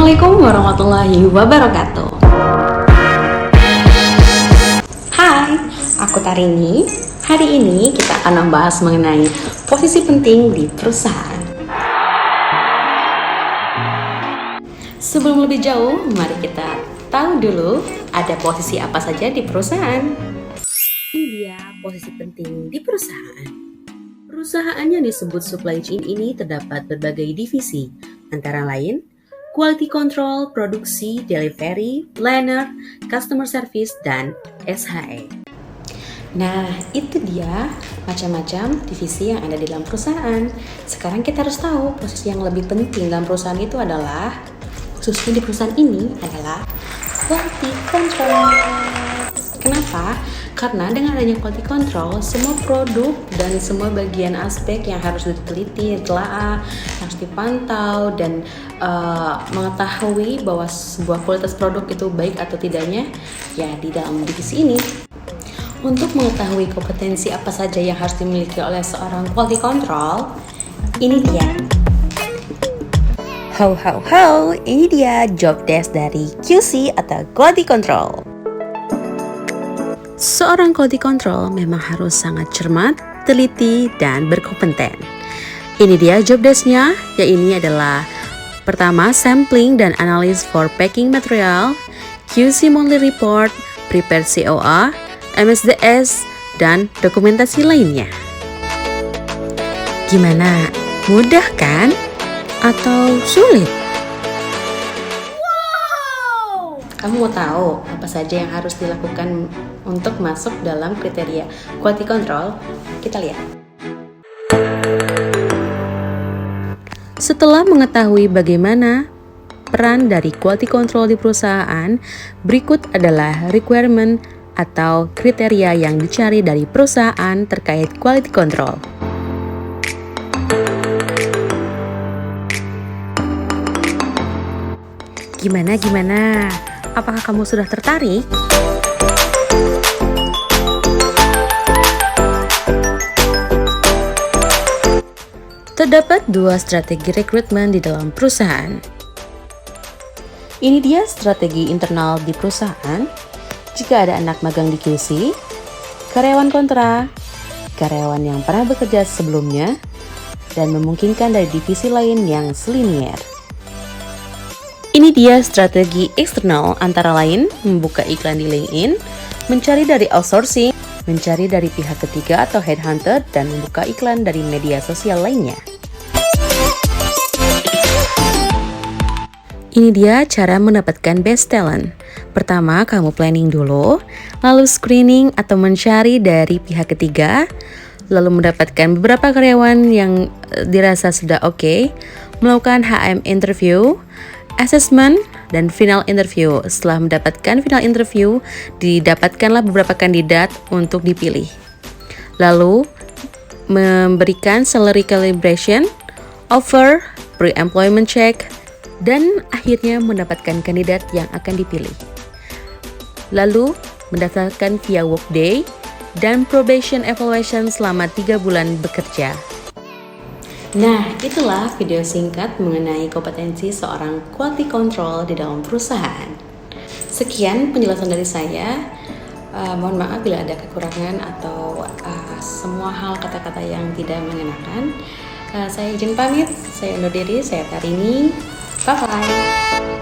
Assalamualaikum warahmatullahi wabarakatuh. Hai, aku Tarini. Hari ini kita akan membahas mengenai posisi penting di perusahaan. Sebelum lebih jauh, mari kita tahu dulu ada posisi apa saja di perusahaan. Ini dia posisi penting di perusahaan. Perusahaan yang disebut supply chain ini terdapat berbagai divisi, antara lain quality control, produksi, delivery, planner, customer service, dan SHE. Nah, itu dia macam-macam divisi yang ada di dalam perusahaan. Sekarang kita harus tahu posisi yang lebih penting dalam perusahaan itu adalah, khususnya di perusahaan ini adalah quality control. Kenapa? Karena dengan adanya quality control, semua produk dan semua bagian aspek yang harus diteliti, ditelaah, harus dipantau, dan mengetahui bahwa sebuah kualitas produk itu baik atau tidaknya, ya di dalam divisi ini. Untuk mengetahui kompetensi apa saja yang harus dimiliki oleh seorang quality control, ini dia. Ini dia job desk dari QC atau quality control. Seorang quality control memang harus sangat cermat, teliti, dan berkompeten. Ini dia job desk-nya, yaitu adalah pertama, sampling dan analysis for packing material, QC monthly report, prepare COA, MSDS, dan dokumentasi lainnya. Gimana? Mudah kan? Atau sulit? Kamu mau tahu apa saja yang harus dilakukan untuk masuk dalam kriteria quality control? Kita lihat. Setelah mengetahui bagaimana peran dari quality control di perusahaan, berikut adalah requirement atau kriteria yang dicari dari perusahaan terkait quality control. Gimana? Apakah kamu sudah tertarik? Terdapat dua strategi rekrutmen di dalam perusahaan. Ini dia strategi internal di perusahaan. Jika ada anak magang di QC, karyawan kontra, karyawan yang pernah bekerja sebelumnya, dan memungkinkan dari divisi lain yang selinier. Ini dia strategi eksternal, antara lain membuka iklan di LinkedIn, mencari dari outsourcing, mencari dari pihak ketiga atau headhunter, dan membuka iklan dari media sosial lainnya. Ini dia cara mendapatkan best talent. Pertama, kamu planning dulu, lalu screening atau mencari dari pihak ketiga, lalu mendapatkan beberapa karyawan yang dirasa sudah oke, melakukan HM interview, assessment, dan final interview. Setelah mendapatkan final interview, didapatkanlah beberapa kandidat untuk dipilih. Lalu, memberikan salary calibration, offer, pre-employment check, dan akhirnya mendapatkan kandidat yang akan dipilih. Lalu, mendaftarkan via Workday, dan probation evaluation selama 3 bulan bekerja. Nah, itulah video singkat mengenai kompetensi seorang quality control di dalam perusahaan. Sekian penjelasan dari saya. Mohon maaf bila ada kekurangan atau semua hal kata-kata yang tidak mengenakan. Saya izin pamit. Saya undur diri. Saya Tarini. Bye-bye.